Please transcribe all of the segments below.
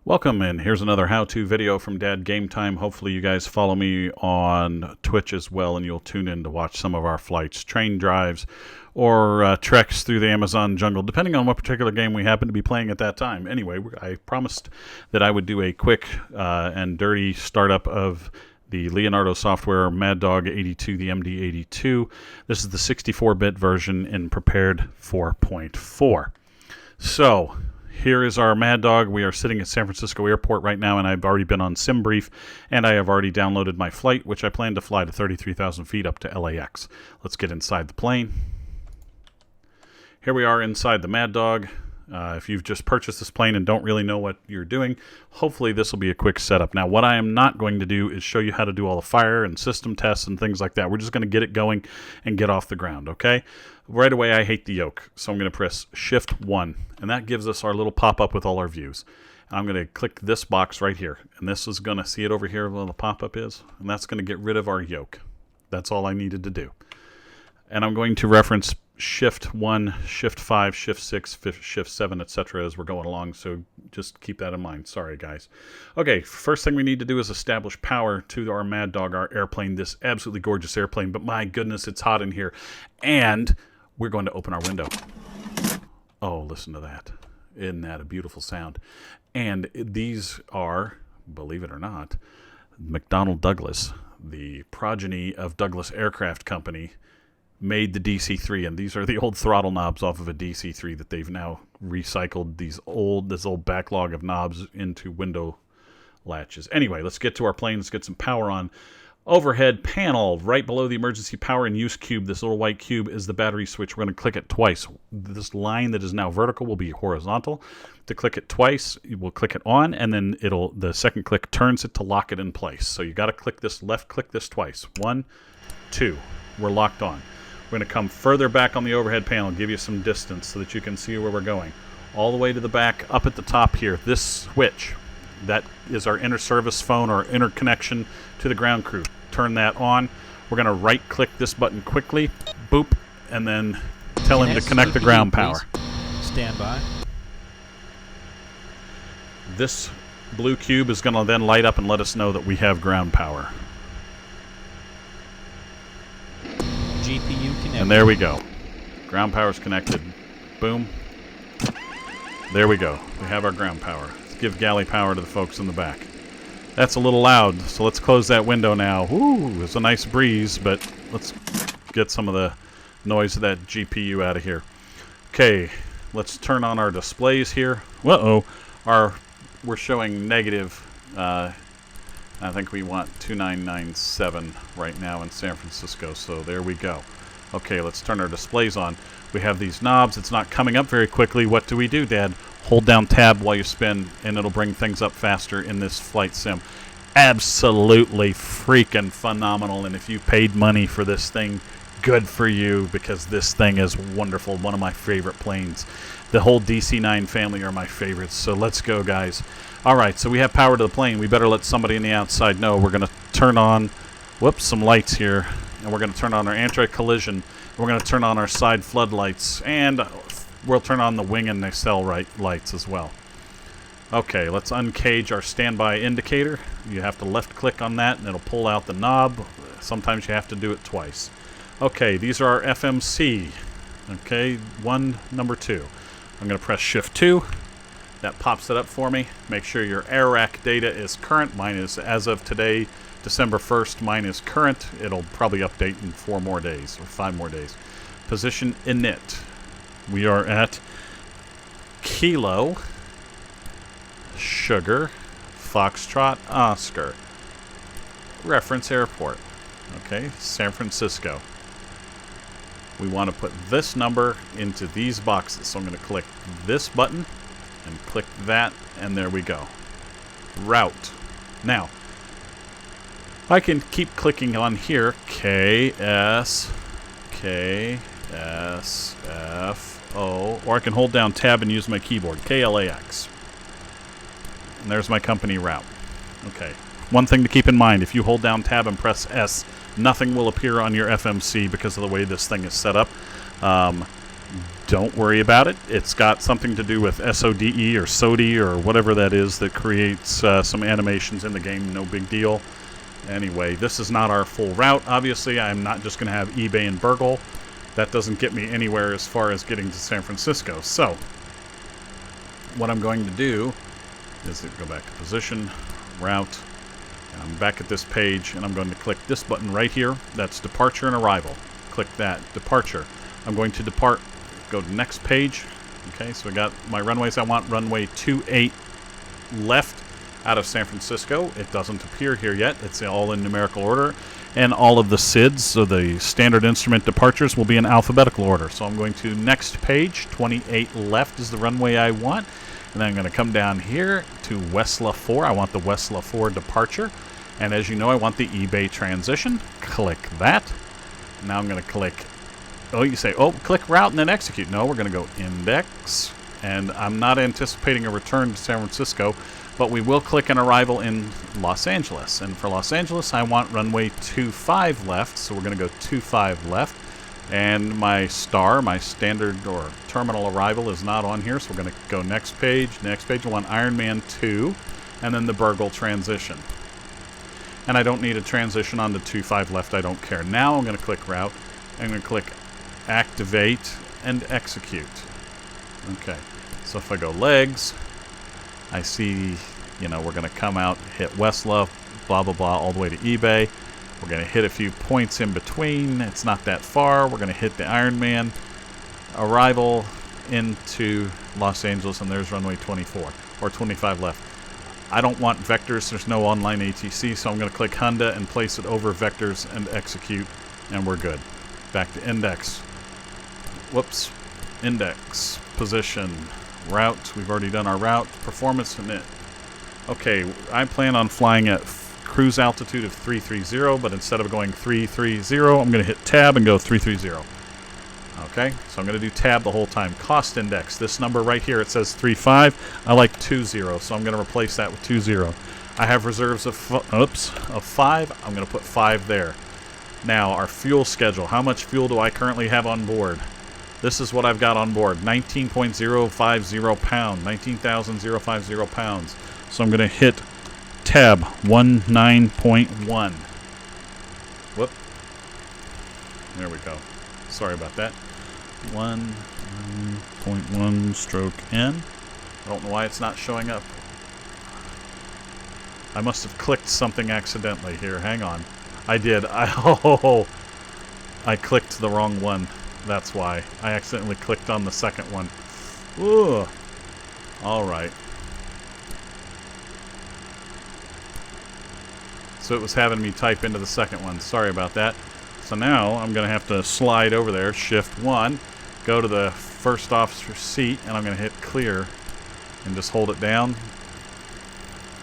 Welcome, and here's another how-to video from Dad Game Time. Hopefully you guys follow me on Twitch as well, and you'll tune in to watch some of our flights, train drives, or treks through the Amazon jungle, depending on what particular game we happen to be playing at that time. Anyway, I promised that I would do a quick and dirty startup of the Leonardo software Maddog 82, the MD82. This is the 64-bit version in Prepared 4.4. So here is our Maddog. We are sitting at San Francisco Airport right now, and I've already been on SimBrief, and I have already downloaded my flight, which I plan to fly to 33,000 feet up to LAX. Let's get inside the plane. Here we are inside the Maddog. If you've just purchased this plane and don't really know what you're doing, hopefully this will be a quick setup. Now, what I am not going to do is show you how to do all the fire and system tests and things like that. We're just going to get it going and get off the ground, okay? Right away, I hate the yoke, so I'm going to press Shift-1, and that gives us our little pop-up with all our views. And I'm going to click this box right here, and this is going to see it over here where the pop-up is, and that's going to get rid of our yoke. That's all I needed to do. And I'm going to reference Shift-1, Shift-5, Shift-6, Shift-7, etc. as we're going along, so just keep that in mind. Sorry, guys. Okay, first thing we need to do is establish power to our Maddog, our airplane, this absolutely gorgeous airplane, but my goodness, it's hot in here. And we're going to open our window. Oh, listen to that. Isn't that a beautiful sound? And these are, believe it or not, McDonnell Douglas, the progeny of Douglas Aircraft Company, made the DC-3, and these are the old throttle knobs off of a DC-3 that they've now recycled this old backlog of knobs into window latches. Anyway, let's get to our plane. Let's get some power on. Overhead panel, right below the emergency power and use cube, this little white cube is the battery switch. We're going to click it twice. This line that is now vertical will be horizontal. To click it twice, we'll click it on, and then the second click turns it to lock it in place. So you got to click this, left click this twice. 1, 2, we're locked on. We're going to come further back on the overhead panel, give you some distance so that you can see where we're going. All the way to the back, up at the top here, this switch, that is our inter-service phone or interconnection to the ground crew. Turn that on. We're going to right-click this button quickly, boop, and then tell him to connect the ground power. Stand by. This blue cube is going to then light up and let us know that we have ground power. GPU connected. And there we go. Ground power is connected. Boom. There we go. We have our ground power. Let's give galley power to the folks in the back. That's a little loud, so let's close that window now. Woo, it's a nice breeze, but let's get some of the noise of that GPU out of here. Okay, let's turn on our displays here. Uh-oh. We're showing negative. I think we want 2997 right now in San Francisco, so there we go. Okay, let's turn our displays on. We have these knobs. It's not coming up very quickly. What do we do, Dad? Hold down tab while you spin, and it'll bring things up faster in this flight sim. Absolutely freaking phenomenal, and if you paid money for this thing, good for you, because this thing is wonderful. One of my favorite planes. The whole DC-9 family are my favorites, so let's go, guys. All right, so we have power to the plane. We better let somebody on the outside know. We're going to turn on, some lights here, and we're going to turn on our anti-collision. We're going to turn on our side floodlights, and we'll turn on the wing and nacelle lights as well. Okay, let's uncage our standby indicator. You have to left-click on that, and it'll pull out the knob. Sometimes you have to do it twice. Okay, these are our FMC. Okay, number 2. I'm going to press Shift-2. That pops it up for me. Make sure your air rack data is current. Mine is, as of today, December 1st. Mine is current. It'll probably update in 4 more days or 5 more days. Position init. We are at Kilo, Sugar, Foxtrot, Oscar. Reference airport. Okay, San Francisco. We want to put this number into these boxes. So I'm going to click this button and click that, and there we go. Route. Now, I can keep clicking on here. KS, FO, or I can hold down tab and use my keyboard. KLAX. And there's my company route. Okay. One thing to keep in mind, if you hold down tab and press S, nothing will appear on your FMC because of the way this thing is set up. Don't worry about it. It's got something to do with SODE or SODI or whatever that is that creates some animations in the game. No big deal. Anyway, this is not our full route. Obviously, I'm not just going to have eBay and Burgle. That doesn't get me anywhere as far as getting to San Francisco. So, what I'm going to do is go back to position, route, and I'm back at this page, and I'm going to click this button right here. That's departure and arrival. Click that, departure. I'm going to depart, go to next page. Okay, so I got my runways. I want runway 28 left out of San Francisco. It doesn't appear here yet. It's all in numerical order. And all of the SIDs, so the standard instrument departures, will be in alphabetical order. So I'm going to next page, 28 left is the runway I want. And then I'm going to come down here to Westla 4. I want the Westla 4 departure. And as you know, I want the eBay transition. Click that. Now I'm going to click, oh, you say, oh, click route and then execute. No, we're going to go index. And I'm not anticipating a return to San Francisco, but we will click an arrival in Los Angeles. And for Los Angeles, I want runway 25 left. So we're going to go 25 left. And my star, my standard or terminal arrival is not on here. So we're going to go next page. Next page, I want Ironman 2 and then the Burgle transition. And I don't need a transition on the 25 left. I don't care. Now I'm going to click route. I'm going to click activate and execute. Okay. So if I go legs, I see, you know, we're going to come out, hit Westla, blah, blah, blah, all the way to eBay. We're going to hit a few points in between. It's not that far. We're going to hit the Ironman arrival into Los Angeles, and there's runway 24, or 25 left. I don't want vectors. There's no online ATC, so I'm going to click Honda and place it over vectors and execute, and we're good. Back to index. Whoops. Index. Position. Route. We've already done our route. Performance and it. Okay, I plan on flying at cruise altitude of 330, but instead of going 330, I'm going to hit tab and go 330. Okay, so I'm going to do tab the whole time. Cost index. This number right here, it says 35. I like 20, so I'm going to replace that with 20. I have reserves of 5. I'm going to put 5 there. Now, our fuel schedule. How much fuel do I currently have on board? This is what I've got on board. 19.050 pounds. 19,050 pounds. So I'm going to hit tab 19.1. Whoop. There we go. Sorry about that. 1.1 stroke N. I don't know why it's not showing up. I must have clicked something accidentally here. Hang on. I did. I clicked the wrong one. That's why. I accidentally clicked on the second one. Ooh. All right. So it was having me type into the second one. Sorry about that. So now I'm going to have to slide over there, Shift 1, go to the first officer's seat, and I'm going to hit clear and just hold it down.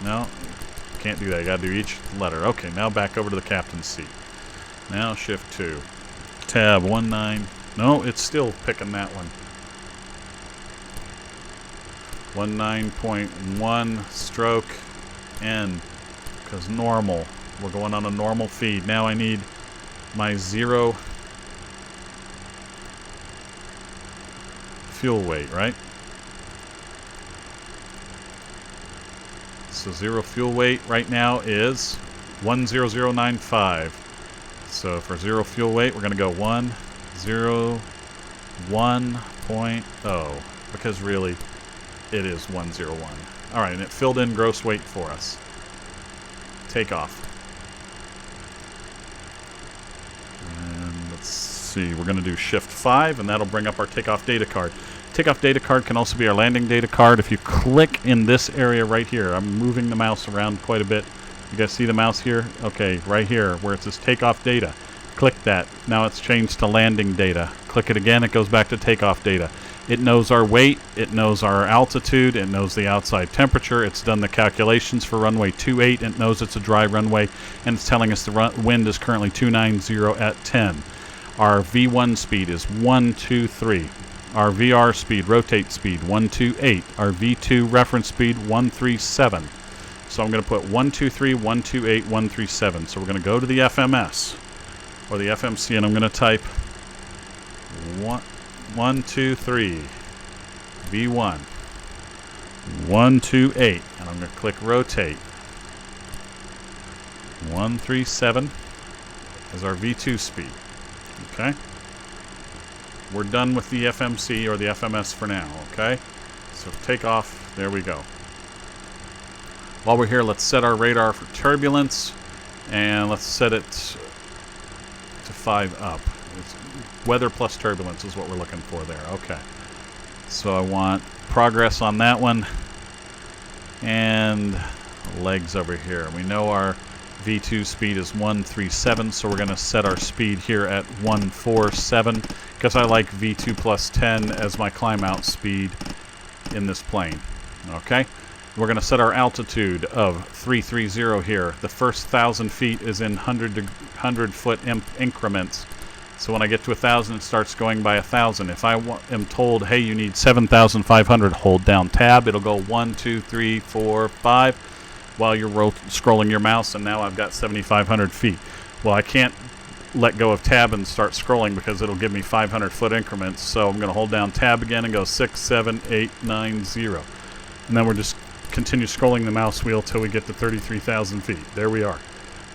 No, can't do that. You got to do each letter. Okay, now back over to the captain's seat. Now Shift 2. Tab 19. No, it's still picking that one. 19.1 stroke N, because normal. We're going on a normal feed. Now I need my 0 fuel weight, right? So 0 fuel weight right now is 10095. So for 0 fuel weight, we're going to go 101.0, because really it is 101. All right, and it filled in gross weight for us. Takeoff. See, we're going to do Shift 5, and that'll bring up our takeoff data card. Takeoff data card can also be our landing data card. If you click in this area right here, I'm moving the mouse around quite a bit. You guys see the mouse here? Okay, right here where it says takeoff data. Click that. Now it's changed to landing data. Click it again, it goes back to takeoff data. It knows our weight, it knows our altitude, it knows the outside temperature, it's done the calculations for runway 28, it knows it's a dry runway, and it's telling us the wind is currently 290 at 10. Our V1 speed is 123. Our VR speed, rotate speed, 128. Our V2 reference speed, 137. So I'm going to put 123, 128, 137. So we're going to go to the FMS, or the FMC, and I'm going to type 1, 2, 3. V1. 1, 2, 8. And I'm going to click rotate. 137 is our V2 speed. Okay. We're done with the FMC or the FMS for now. Okay. So takeoff. There we go. While we're here, let's set our radar for turbulence. And let's set it to 5 up. It's weather plus turbulence is what we're looking for there. Okay. So I want progress on that one. And legs over here. We know our V2 speed is 137, so we're going to set our speed here at 147 because I like V2 plus 10 as my climb out speed in this plane. Okay, we're going to set our altitude of 330 here. The first 1,000 feet is in 100 foot increments. So when I get to 1,000, it starts going by 1,000. If I am told, hey, you need 7,500, hold down tab. It'll go 1, 2, 3, 4, 5. While you're scrolling your mouse, and now I've got 7,500 feet. Well, I can't let go of tab and start scrolling because it'll give me 500 foot increments. So I'm going to hold down tab again and go 6, 7, 8, 9, 0. And then we're just continue scrolling the mouse wheel till we get to 33,000 feet. There we are.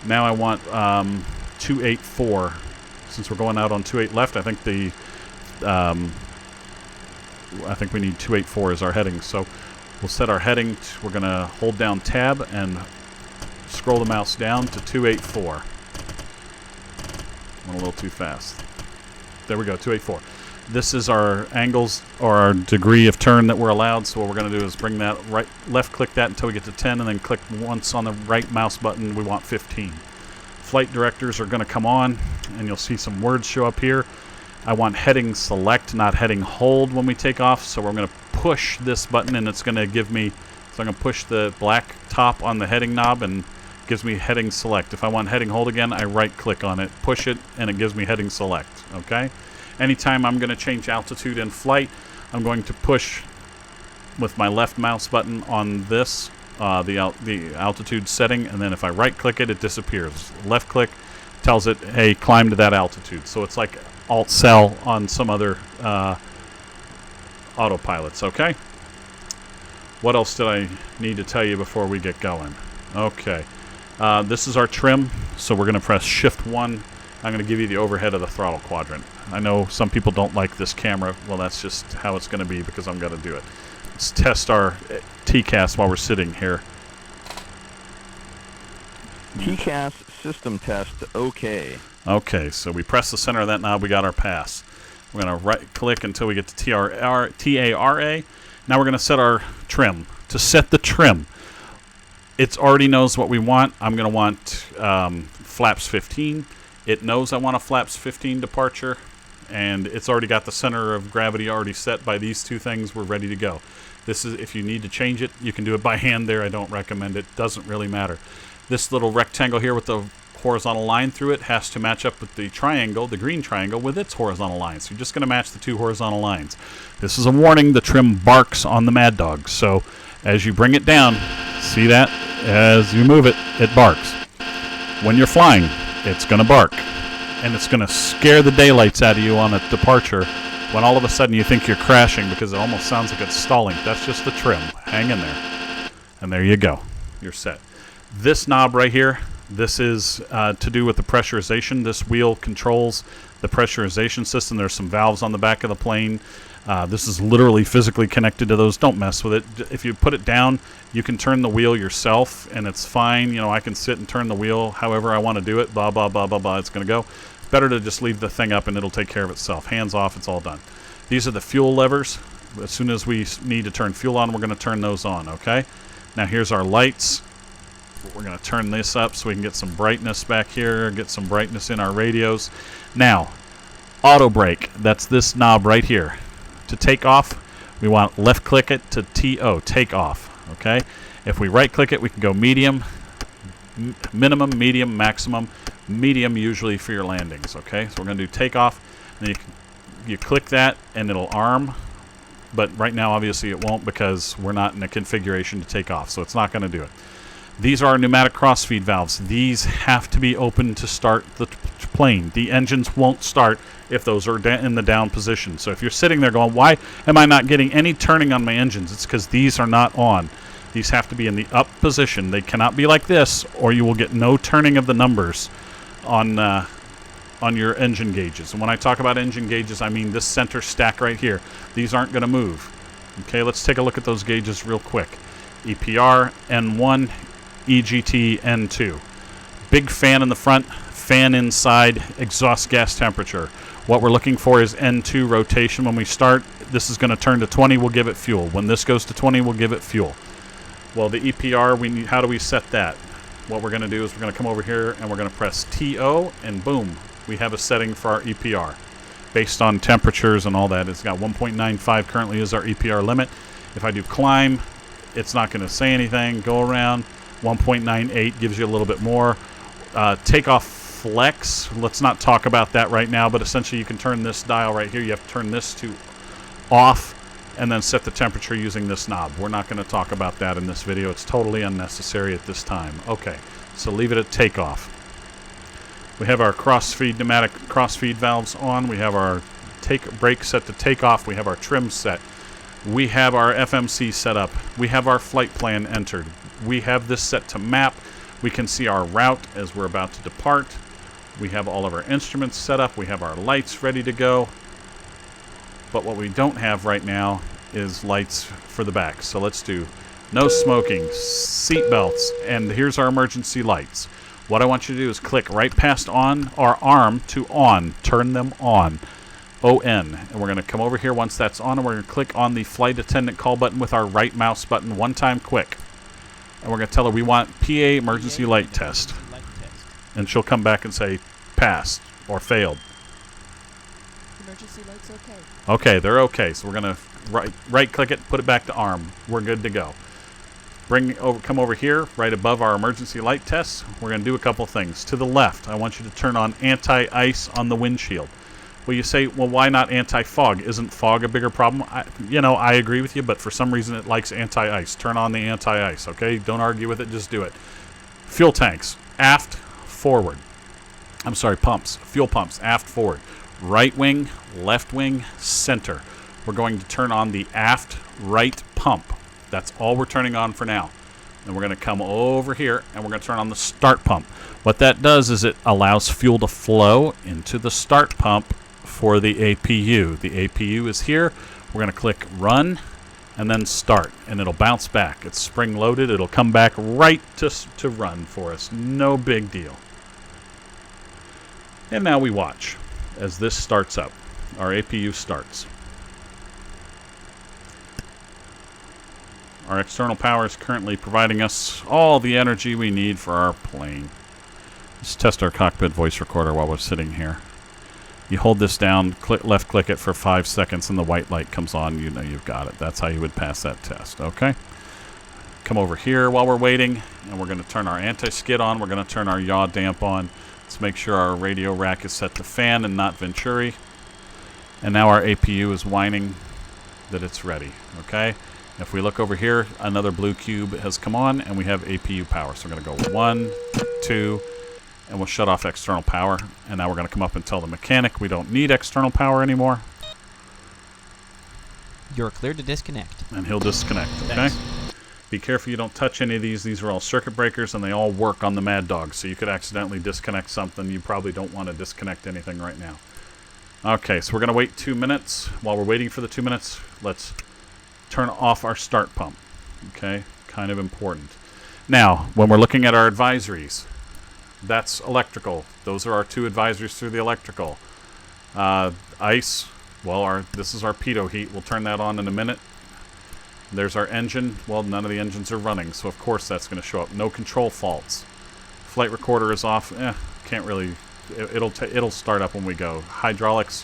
Now I want 284. Since we're going out on 28 left, I think we need 284 as our heading. So we'll set our heading. We're going to hold down tab and scroll the mouse down to 284. Went a little too fast. There we go, 284. This is our angles or our degree of turn that we're allowed. So what we're going to do is bring that left click that until we get to 10 and then click once on the right mouse button. We want 15. Flight directors are going to come on and you'll see some words show up here. I want heading select, not heading hold when we take off. So we're going to push this button and it's going to give me, so I'm going to push the black top on the heading knob and it gives me heading select. If I want heading hold again, I right click on it, push it, and it gives me heading select. Okay. Anytime I'm going to change altitude in flight, I'm going to push with my left mouse button on this, the altitude setting, and then if I right click it, it disappears. Left click tells it, hey, climb to that altitude. So it's like Alt-Cell on some other autopilots, okay? What else did I need to tell you before we get going? Okay. This is our trim, so we're going to press Shift-1. I'm going to give you the overhead of the throttle quadrant. I know some people don't like this camera. Well, that's just how it's going to be because I'm going to do it. Let's test our TCAS while we're sitting here. TCAS system test, okay. Okay, so we press the center of that knob, we got our pass. We're going to right click until we get to TARA. Now we're going to set our trim. To set the trim, it already knows what we want. I'm going to want flaps 15. It knows I want a flaps 15 departure, and it's already got the center of gravity already set by these two things. We're ready to go. This is, if you need to change it, you can do it by hand there. I don't recommend it. Doesn't really matter. This little rectangle here with the horizontal line through it has to match up with the triangle, the green triangle, with its horizontal lines. So you're just going to match the two horizontal lines. This is a warning. The trim barks on the Mad Dog. So as you bring it down, see that? As you move it, it barks. When you're flying, it's going to bark. And it's going to scare the daylights out of you on a departure when all of a sudden you think you're crashing because it almost sounds like it's stalling. That's just the trim. Hang in there. And there you go. You're set. This knob right here, this is to do with the pressurization. This wheel controls the pressurization system. There's some valves on the back of the plane. This is literally physically connected to those. Don't mess with it. If you put it down, you can turn the wheel yourself, and it's fine. You know, I can sit and turn the wheel however I want to do it. Blah, blah, blah, blah, blah. It's going to go. Better to just leave the thing up, and it'll take care of itself. Hands off, it's all done. These are the fuel levers. As soon as we need to turn fuel on, we're going to turn those on, okay? Now here's our lights. We're going to turn this up so we can get some brightness back here, get some brightness in our radios. Now, auto brake, that's this knob right here. To take off, we want left click it to TO, take off, okay? If we right click it, we can go medium, minimum, medium, maximum, medium usually for your landings, okay? So we're going to do takeoff, and you click that and it'll arm, but right now obviously it won't because we're not in a configuration to take off, so it's not going to do it. These are our pneumatic crossfeed valves. These have to be open to start the plane. The engines won't start if those are in the down position. So if you're sitting there going, why am I not getting any turning on my engines? It's because these are not on. These have to be in the up position. They cannot be like this, or you will get no turning of the numbers on your engine gauges. And when I talk about engine gauges, I mean this center stack right here. These aren't going to move. Okay, let's take a look at those gauges real quick. EPR, N1, EGT, N2. Big fan in the front, fan inside, exhaust gas temperature. What we're looking for is N2 rotation. When we start, this is going to turn to 20, we'll give it fuel. When this goes to 20, we'll give it fuel. Well, the EPR, how do we set that? What we're going to do is we're going to come over here and we're going to press TO, and boom, we have a setting for our EPR. Based on temperatures and all that, it's got 1.95 currently is our EPR limit. If I do climb, it's not going to say anything. Go around, 1.98 gives you a little bit more. Takeoff flex, let's not talk about that right now, but essentially you can turn this dial right here. You have to turn this to off and then set the temperature using this knob. We're not going to talk about that in this video. It's totally unnecessary at this time. Okay, so leave it at takeoff. We have our pneumatic crossfeed valves on. We have our brake set to takeoff. We have our trim set. We have our FMC set up. We have our flight plan entered. We have this set to map. We can see our route as we're about to depart. We have all of our instruments set up. We have our lights ready to go. But what we don't have right now is lights for the back. So let's do no smoking, seat belts, and here's our emergency lights. What I want you to do is click right past on, or arm to on. Turn them on. ON. And we're going to come over here once that's on, and we're going to click on the flight attendant call button with our right mouse button one time quick. And we're going to tell her we want PA emergency light test. And she'll come back and say passed or failed. Emergency lights okay. Okay, they're okay. So we're going to right click it, put it back to arm. We're good to go. Come over here, right above our emergency light tests. We're going to do a couple things. To the left, I want you to turn on anti-ice on the windshield. Well, you say, well, why not anti-fog? Isn't fog a bigger problem? I agree with you, but for some reason it likes anti-ice. Turn on the anti-ice, okay? Don't argue with it, just do it. Fuel tanks, aft, forward. I'm sorry, pumps. Fuel pumps, aft, forward. Right wing, left wing, center. We're going to turn on the aft right pump. That's all we're turning on for now. And we're going to come over here and we're going to turn on the start pump. What that does is it allows fuel to flow into the start pump for the APU. The APU is here. We're going to click run and then start, and it'll bounce back. It's spring loaded. It'll come back right to run for us. No big deal. And now we watch as this starts up. Our APU starts. Our external power is currently providing us all the energy we need for our plane. Let's test our cockpit voice recorder while we're sitting here. You hold this down, left click it for 5 seconds, and the white light comes on. You know you've got it. That's how you would pass that test, okay? Come over here while we're waiting, and we're going to turn our anti-skid on. We're going to turn our yaw damp on. Let's make sure our radio rack is set to fan and not Venturi. And now our APU is whining that it's ready, okay? If we look over here, another blue cube has come on, and we have APU power. So we're going to go 1, 2, and we'll shut off external power. And now we're going to come up and tell the mechanic we don't need external power anymore. You're clear to disconnect. And he'll disconnect, okay? Thanks. Be careful you don't touch any of these. These are all circuit breakers, and they all work on the Maddog. So you could accidentally disconnect something. You probably don't want to disconnect anything right now. Okay, so we're going to wait 2 minutes. While we're waiting for the 2 minutes, let's turn off our start pump. Okay, kind of important. Now, when we're looking at our advisories, that's electrical. Those are our 2 advisories through the electrical. Ice, well, this is our pitot heat. We'll turn that on in a minute. There's our engine. Well, none of the engines are running, so of course that's going to show up. No control faults. Flight recorder is off. Can't really. It'll start up when we go. Hydraulics.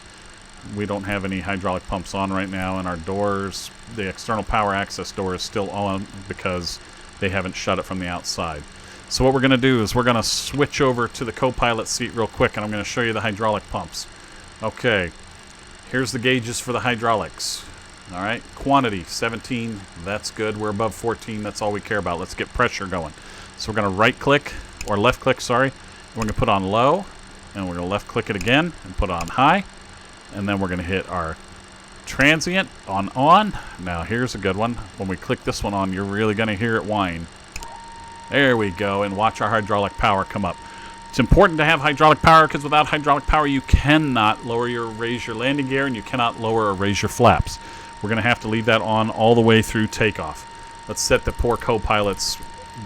We don't have any hydraulic pumps on right now, and our doors, the external power access door is still on because they haven't shut it from the outside. So what we're going to do is we're going to switch over to the co-pilot seat real quick, and I'm going to show you the hydraulic pumps. Okay, here's the gauges for the hydraulics. All right, quantity, 17, that's good. We're above 14, that's all we care about. Let's get pressure going. So we're going to right click, or left click, sorry. We're going to put on low, and we're going to left click it again and put on high. And then we're going to hit our transient on on. Now here's a good one. When we click this one on, you're really going to hear it whine. There we go, and watch our hydraulic power come up. It's important to have hydraulic power because without hydraulic power you cannot raise your landing gear, and you cannot lower or raise your flaps. We're going to have to leave that on all the way through takeoff. Let's set the poor co-pilot's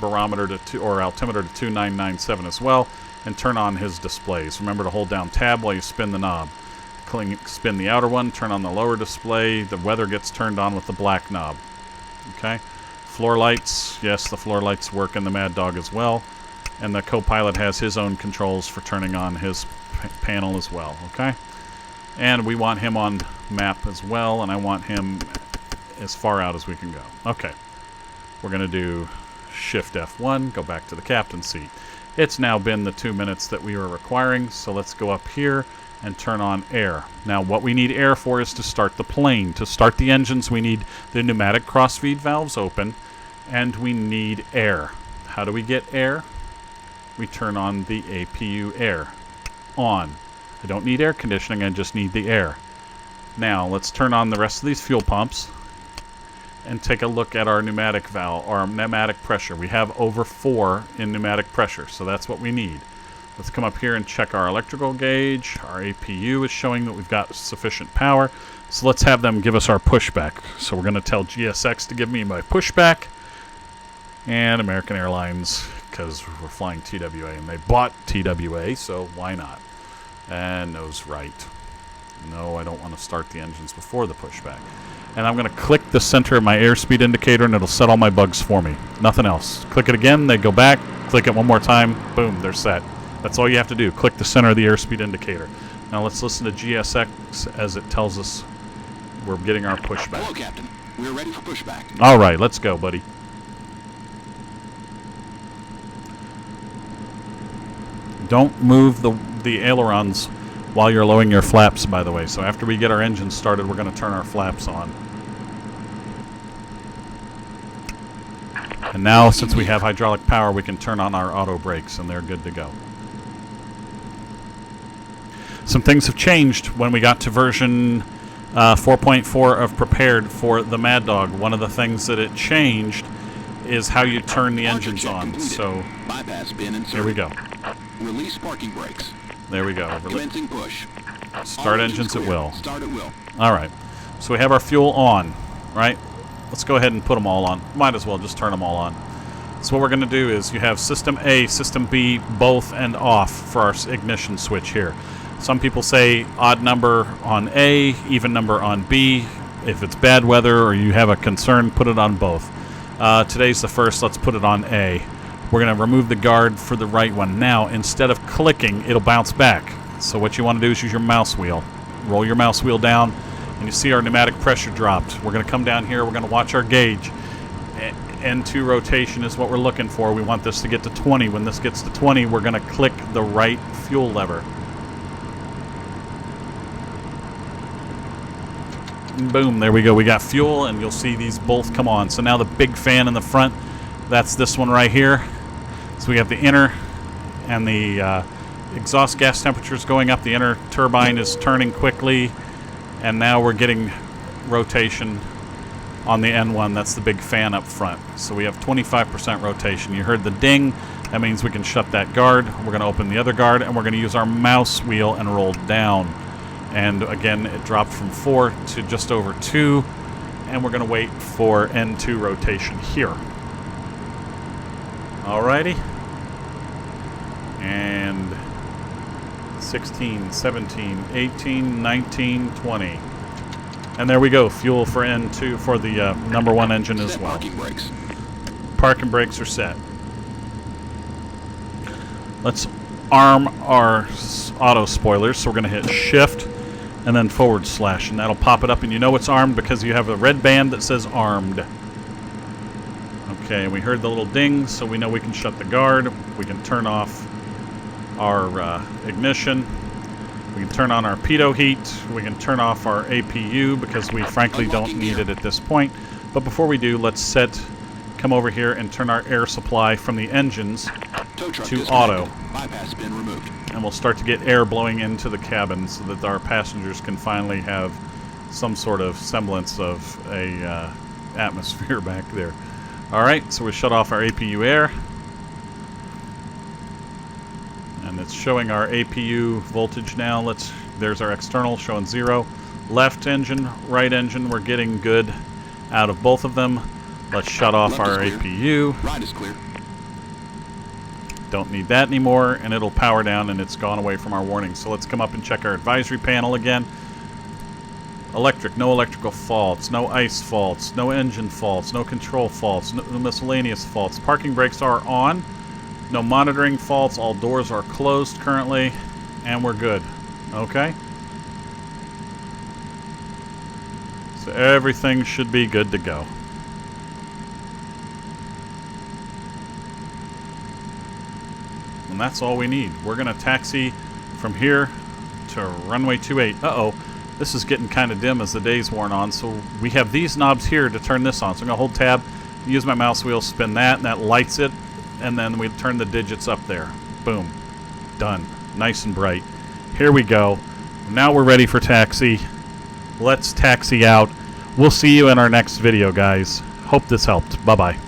barometer or altimeter to 2997 as well, and turn on his displays. Remember to hold down tab while you spin the knob. Spin the outer one, turn on the lower display. The weather gets turned on with the black knob. Okay. Floor lights. Yes, the floor lights work in the Mad Dog as well. And the co-pilot has his own controls for turning on his panel as well. Okay. And we want him on map as well, and I want him as far out as we can go. Okay. We're going to do Shift F1, go back to the captain's seat. It's now been the 2 minutes that we were requiring, so let's go up here and turn on air. Now what we need air for is to start the plane. To start the engines we need the pneumatic crossfeed valves open, and we need air. How do we get air? We turn on the APU air on. I don't need air conditioning, I just need the air. Now let's turn on the rest of these fuel pumps and take a look at our pneumatic valve, or pneumatic pressure. We have over 4 in pneumatic pressure, so that's what we need. Let's come up here and check our electrical gauge. Our APU is showing that we've got sufficient power. So let's have them give us our pushback. So we're going to tell GSX to give me my pushback. And American Airlines, because we're flying TWA, and they bought TWA, so why not? And no's right. No, I don't want to start the engines before the pushback. And I'm going to click the center of my airspeed indicator, and it'll set all my bugs for me. Nothing else. Click it again, they go back. Click it one more time. Boom, they're set. That's all you have to do. Click the center of the airspeed indicator. Now let's listen to GSX as it tells us we're getting our pushback. Hello, Captain. We're ready for pushback. All right, let's go, buddy. Don't move the ailerons while you're lowering your flaps, by the way. So after we get our engine started, we're going to turn our flaps on. And now, since we have hydraulic power, we can turn on our auto brakes, and they're good to go. Some things have changed when we got to version 4.4 of Prepared for the Mad Dog. One of the things that it changed is how you turn the engines on. So bypass pin inserted. Here we go. Release parking brakes. There we go. Commencing push. Start engines at will. Start at will. All right. So we have our fuel on, right? Let's go ahead and put them all on. Might as well just turn them all on. So what we're going to do is you have System A, System B, both and off for our ignition switch here. Some people say odd number on A, even number on B. If it's bad weather or you have a concern, put it on both. Today's the first. Let's put it on A. We're going to remove the guard for the right one. Now, instead of clicking, it'll bounce back. So what you want to do is use your mouse wheel. Roll your mouse wheel down, and you see our pneumatic pressure dropped. We're going to come down here. We're going to watch our gauge. N2 rotation is what we're looking for. We want this to get to 20. When this gets to 20, we're going to click the right fuel lever. Boom, there we go. We got fuel, and you'll see these both come on. So now the big fan in the front, that's this one right here. So we have the inner and the exhaust gas temperatures going up. The inner turbine is turning quickly, and now we're getting rotation on the N1. That's the big fan up front. So we have 25% rotation. You heard the ding. That means we can shut that guard. We're going to open the other guard, and we're going to use our mouse wheel and roll down. And again, it dropped from 4 to just over 2, and we're going to wait for N2 rotation here. Alrighty. And 16, 17, 18, 19, 20. And there we go, fuel for N2 for the number 1 engine as well. Parking brakes. Parking brakes are set. Let's arm our auto spoilers. So we're going to hit Shift and then / and that'll pop it up, and you know it's armed because you have a red band that says armed. Okay, we heard the little ding, so we know we can shut the guard. We can turn off our ignition. We can turn on our pitot heat. We can turn off our APU because we frankly don't need it at this point. But before we do, let's come come over here and turn our air supply from the engines Tow truck to disconnected. auto. Bypass bin removed. And we'll start to get air blowing into the cabin so that our passengers can finally have some sort of semblance of a atmosphere back there. Alright, so we shut off our APU air. And it's showing our APU voltage now. There's our external showing 0. Left engine, right engine, we're getting good out of both of them. Let's shut off Left our is clear. APU. Right is clear. Don't need that anymore, and it'll power down, and it's gone away from our warning. So let's come up and check our advisory panel again. Electric, no electrical faults, no ice faults, no engine faults, no control faults, no miscellaneous faults. Parking brakes are on. No monitoring faults. All doors are closed currently, and we're good. Okay? So everything should be good to go. And that's all we need. We're going to taxi from here to runway 28. Uh-oh. This is getting kind of dim as the day's worn on, so we have these knobs here to turn this on. So I'm going to hold tab, use my mouse wheel, spin that, and that lights it, and then we turn the digits up there. Boom. Done. Nice and bright. Here we go. Now we're ready for taxi. Let's taxi out. We'll see you in our next video, guys. Hope this helped. Bye-bye.